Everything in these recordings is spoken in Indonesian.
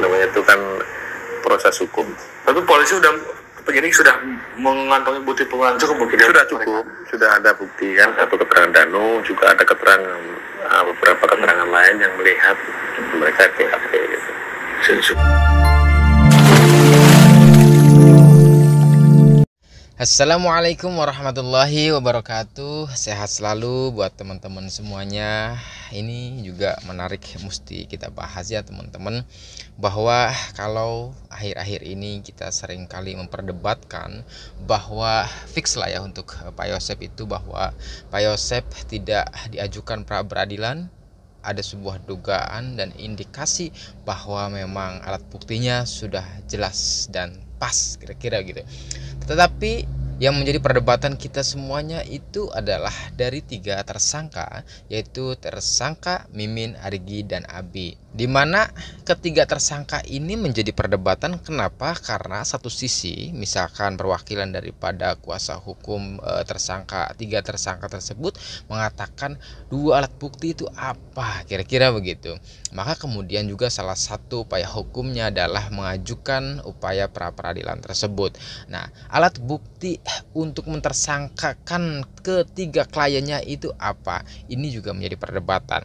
namanya itu kan proses hukum. Tapi polisi penyidik sudah mengantongi bukti pengancur kemungkinan Sudah cukup, sudah ada bukti kan, satu keterangan Danu, juga ada keterangan beberapa keterangan lain yang melihat mereka di TKP gitu. Assalamualaikum warahmatullahi wabarakatuh. Sehat selalu buat teman-teman semuanya. Ini juga menarik, mesti kita bahas ya teman-teman, bahwa kalau akhir-akhir ini kita sering kali memperdebatkan bahwa fix lah ya untuk Pak Yosep itu, bahwa Pak Yosep tidak diajukan pra peradilan. Ada sebuah dugaan dan indikasi bahwa memang alat buktinya sudah jelas dan pas, kira-kira gitu. Tetapi yang menjadi perdebatan kita semuanya itu adalah dari 3 tersangka, yaitu tersangka Mimin, Arigi, dan Abi. Dimana ketiga tersangka ini menjadi perdebatan. Kenapa? Karena satu sisi misalkan perwakilan daripada kuasa hukum tiga tersangka tersebut mengatakan 2 alat bukti itu apa, kira-kira begitu. Maka kemudian juga salah satu upaya hukumnya adalah mengajukan upaya pra peradilan tersebut. Nah, alat bukti untuk mentersangkakan ketiga kliennya itu apa? Ini juga menjadi perdebatan.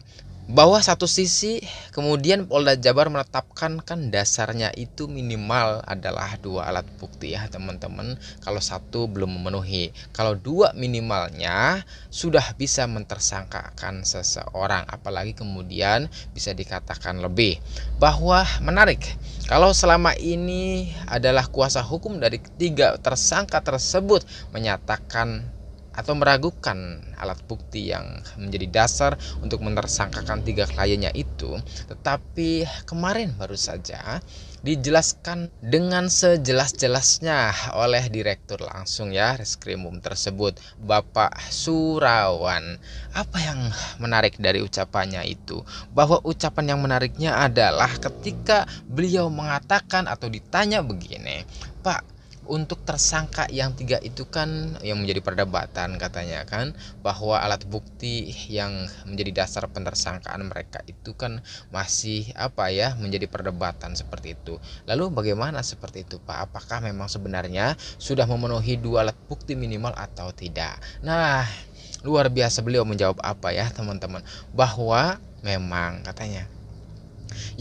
Bahwa satu sisi kemudian Polda Jabar menetapkan kan dasarnya itu minimal adalah 2 alat bukti ya teman-teman. Kalau 1 belum memenuhi, kalau 2 minimalnya sudah bisa mentersangkakan seseorang, apalagi kemudian bisa dikatakan lebih. Bahwa menarik, kalau selama ini adalah kuasa hukum dari 3 tersangka tersebut menyatakan atau meragukan alat bukti yang menjadi dasar untuk mentersangkakan 3 kliennya itu, tetapi kemarin baru saja dijelaskan dengan sejelas-jelasnya oleh direktur langsung ya Reskrimum tersebut, Bapak Surawan. Apa yang menarik dari ucapannya itu? Bahwa ucapan yang menariknya adalah ketika beliau mengatakan atau ditanya begini, Pak, untuk tersangka yang 3 itu kan yang menjadi perdebatan katanya kan, bahwa alat bukti yang menjadi dasar pentersangkaan mereka itu kan masih menjadi perdebatan seperti itu. Lalu bagaimana seperti itu, Pak? Apakah memang sebenarnya sudah memenuhi 2 alat bukti minimal atau tidak? Nah, luar biasa beliau menjawab apa ya teman-teman, bahwa memang katanya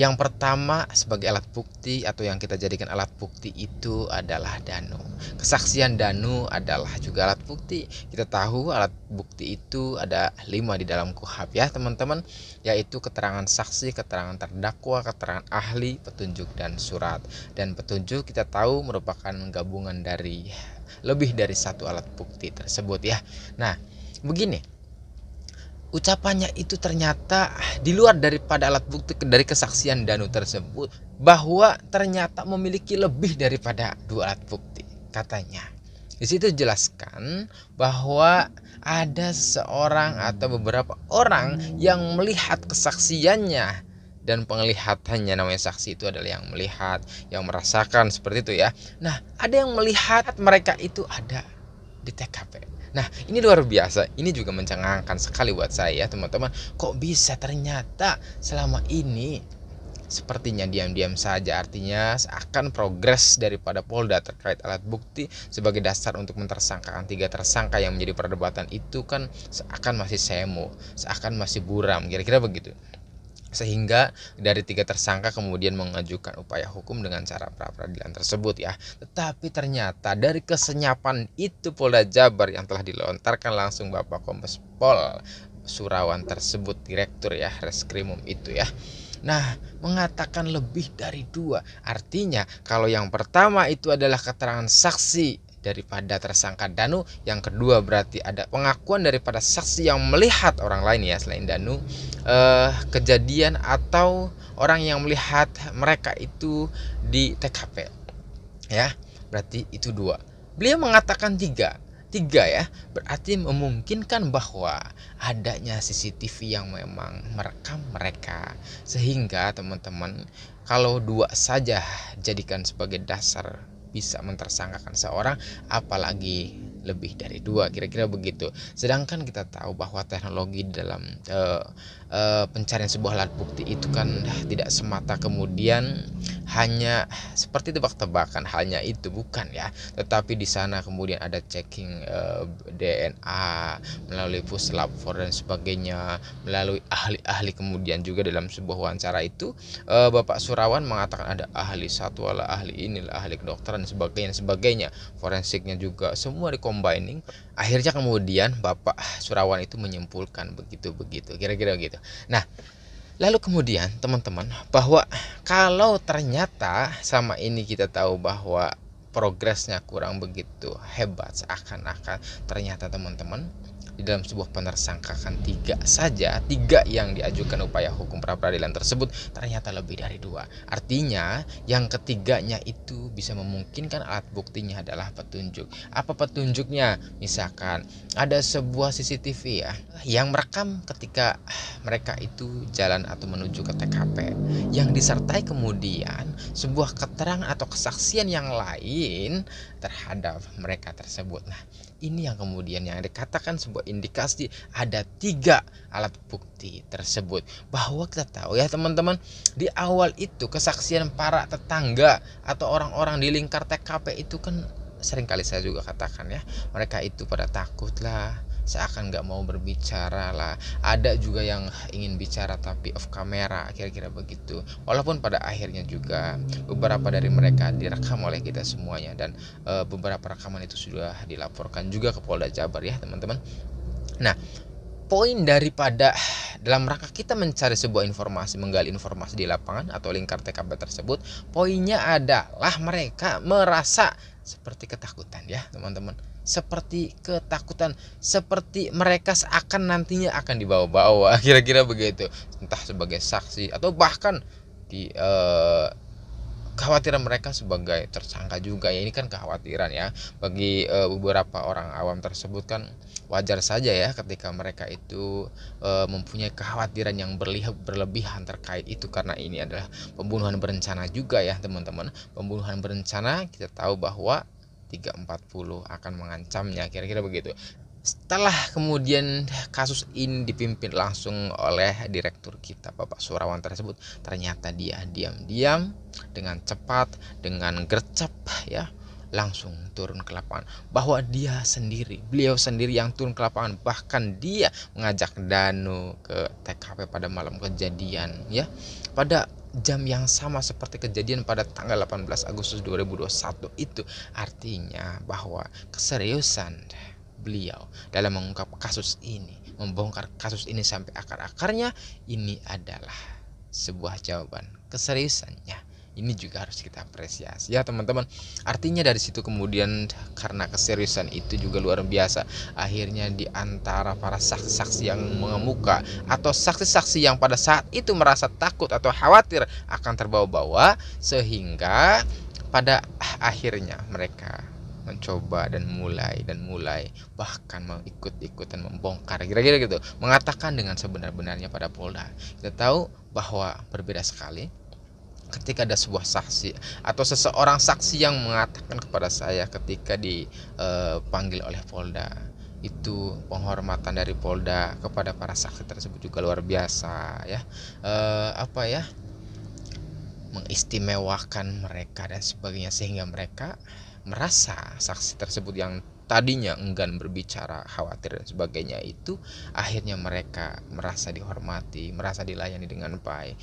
yang pertama sebagai alat bukti atau yang kita jadikan alat bukti itu adalah Danu. Kesaksian Danu adalah juga alat bukti. Kita tahu alat bukti itu ada 5 di dalam KUHP ya teman-teman, yaitu keterangan saksi, keterangan terdakwa, keterangan ahli, petunjuk, dan surat. Dan petunjuk kita tahu merupakan gabungan dari lebih dari 1 alat bukti tersebut ya. Nah, begini, ucapannya itu ternyata di luar daripada alat bukti dari kesaksian Danu tersebut, bahwa ternyata memiliki lebih daripada 2 alat bukti katanya. Di situ jelaskan bahwa ada seorang atau beberapa orang yang melihat kesaksiannya dan penglihatannya, namanya saksi itu adalah yang melihat, yang merasakan seperti itu ya. Nah, ada yang melihat mereka itu ada di TKP. Nah, ini luar biasa. Ini juga mencengangkan sekali buat saya teman-teman. Kok bisa ternyata selama ini sepertinya diam-diam saja, artinya seakan progres daripada Polda terkait alat bukti sebagai dasar untuk mentersangkakan 3 tersangka yang menjadi perdebatan itu kan seakan masih semu, seakan masih buram, kira-kira begitu. Sehingga dari 3 tersangka kemudian mengajukan upaya hukum dengan cara pra peradilan tersebut ya. Tetapi ternyata dari kesenyapan itu Polda Jabar yang telah dilontarkan langsung Bapak Kombes Pol Surawan tersebut, direktur ya Reskrimum itu ya. Nah, mengatakan lebih dari 2. Artinya kalau yang pertama itu adalah keterangan saksi daripada tersangka Danu, yang kedua berarti ada pengakuan daripada saksi yang melihat orang lain ya selain Danu, kejadian atau orang yang melihat mereka itu di TKP ya, berarti itu 2. Beliau mengatakan 3 ya, berarti memungkinkan bahwa adanya CCTV yang memang merekam mereka. Sehingga teman-teman, kalau 2 saja jadikan sebagai dasar bisa mentersangkakan seorang, apalagi lebih dari 2, kira-kira begitu. Sedangkan kita tahu bahwa teknologi dalam pencarian sebuah alat bukti itu kan tidak semata kemudian hanya seperti tebak-tebakan, hanya itu bukan ya, tetapi di sana kemudian ada checking DNA melalui puslap dan sebagainya, melalui ahli-ahli. Kemudian juga dalam sebuah wawancara itu Bapak Surawan mengatakan ada ahli satwa lah, ahli inilah, ahli kedokteran dan sebagainya, forensiknya juga, semua dikombining. Akhirnya kemudian Bapak Surawan itu menyimpulkan begitu kira-kira begitu. Nah, lalu kemudian teman-teman, bahwa kalau ternyata sama ini kita tahu bahwa progresnya kurang begitu hebat, seakan-akan ternyata teman-teman di dalam sebuah penersangkakan tiga yang diajukan upaya hukum pra peradilan tersebut ternyata lebih dari 2. Artinya yang ketiganya itu bisa memungkinkan alat buktinya adalah petunjuk. Apa petunjuknya? Misalkan ada sebuah CCTV ya yang merekam ketika mereka itu jalan atau menuju ke TKP, yang disertai kemudian sebuah keterangan atau kesaksian yang lain terhadap mereka tersebut. Nah, ini yang kemudian yang dikatakan sebuah indikasi ada 3 alat bukti tersebut. Bahwa kita tahu ya teman-teman, di awal itu kesaksian para tetangga atau orang-orang di lingkar TKP itu kan seringkali saya juga katakan ya, mereka itu pada takut lah, seakan nggak mau berbicara lah. Ada juga yang ingin bicara tapi off kamera, kira-kira begitu. Walaupun pada akhirnya juga beberapa dari mereka direkam oleh kita semuanya, dan beberapa rekaman itu sudah dilaporkan juga ke Polda Jabar ya teman-teman. Nah, poin daripada dalam rangka kita mencari sebuah informasi, menggali informasi di lapangan atau lingkar TKP tersebut, poinnya adalah mereka merasa seperti ketakutan ya teman-teman, seperti ketakutan, seperti mereka seakan nantinya akan dibawa-bawa, kira-kira begitu, entah sebagai saksi atau bahkan di kekhawatiran mereka sebagai tersangka juga ya. Ini kan kekhawatiran ya bagi beberapa orang awam tersebut, kan wajar saja ya ketika mereka itu mempunyai kekhawatiran yang berlebihan terkait itu, karena ini adalah pembunuhan berencana juga ya teman-teman. Pembunuhan berencana kita tahu bahwa 340 akan mengancamnya, kira-kira begitu. Setelah kemudian kasus ini dipimpin langsung oleh direktur kita Bapak Surawan tersebut, ternyata dia diam-diam dengan cepat, dengan gercep ya, langsung turun ke lapangan. Bahwa beliau sendiri yang turun ke lapangan, bahkan dia mengajak Danu ke TKP pada malam kejadian ya, pada jam yang sama seperti kejadian pada tanggal 18 Agustus 2021 itu. Artinya bahwa keseriusan beliau dalam mengungkap kasus ini, membongkar kasus ini sampai akar-akarnya, ini adalah sebuah jawaban keseriusannya. Ini juga harus kita apresiasi ya teman-teman. Artinya dari situ kemudian, karena keseriusan itu juga luar biasa, akhirnya di antara para saksi-saksi yang mengemuka atau saksi-saksi yang pada saat itu merasa takut atau khawatir akan terbawa-bawa, sehingga pada akhirnya mereka mencoba dan mulai bahkan mau ikut-ikutan membongkar, kira-kira gitu, mengatakan dengan sebenar-benarnya pada Polda. Kita tahu bahwa berbeda sekali ketika ada sebuah saksi atau seseorang saksi yang mengatakan kepada saya ketika dipanggil oleh Polda, itu penghormatan dari Polda kepada para saksi tersebut juga luar biasa ya, mengistimewakan mereka dan sebagainya, sehingga mereka merasa saksi tersebut yang tadinya enggan berbicara, khawatir dan sebagainya itu, akhirnya mereka merasa dihormati, merasa dilayani dengan baik,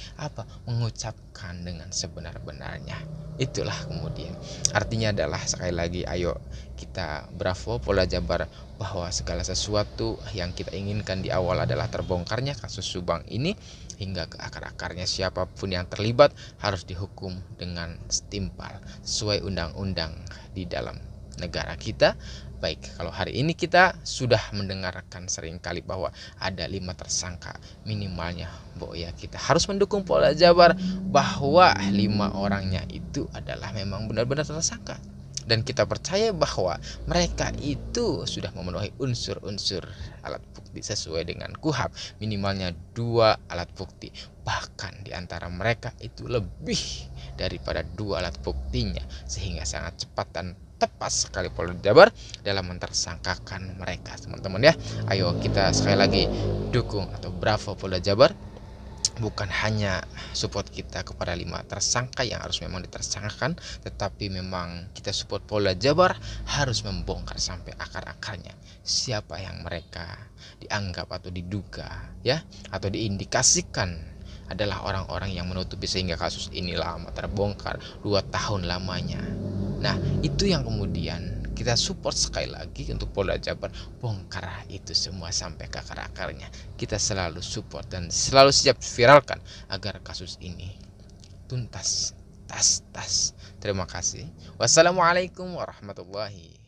mengucapkan dengan sebenar-benarnya. Itulah kemudian artinya adalah, sekali lagi, ayo kita bravo Polda Jabar, bahwa segala sesuatu yang kita inginkan di awal adalah terbongkarnya kasus Subang ini hingga ke akar-akarnya. Siapapun yang terlibat harus dihukum dengan setimpal sesuai undang-undang di dalam negara kita. Baik, kalau hari ini kita sudah mendengarkan seringkali bahwa ada 5 tersangka, minimalnya ya kita harus mendukung Polda Jabar bahwa 5 orangnya itu adalah memang benar-benar tersangka, dan kita percaya bahwa mereka itu sudah memenuhi unsur-unsur alat bukti sesuai dengan KUHP, minimalnya 2 alat bukti, bahkan diantara mereka itu lebih daripada 2 alat buktinya, sehingga sangat cepat dan tepat sekali Polda Jabar dalam mentersangkakan mereka teman-teman ya. Ayo kita sekali lagi dukung atau bravo Polda Jabar bukan hanya support kita kepada 5 tersangka yang harus memang ditersangkakan, tetapi memang kita support Polda Jabar harus membongkar sampai akar-akarnya. Siapa yang mereka dianggap atau diduga ya, atau diindikasikan adalah orang-orang yang menutupi sehingga kasus ini lama terbongkar 2 tahun lamanya. Nah, itu yang kemudian kita support sekali lagi untuk Polda Jabar, bongkar itu semua sampai ke akar-akarnya. Kita selalu support dan selalu siap viralkan agar kasus ini tuntas. Tas. Terima kasih. Wassalamualaikum warahmatullahi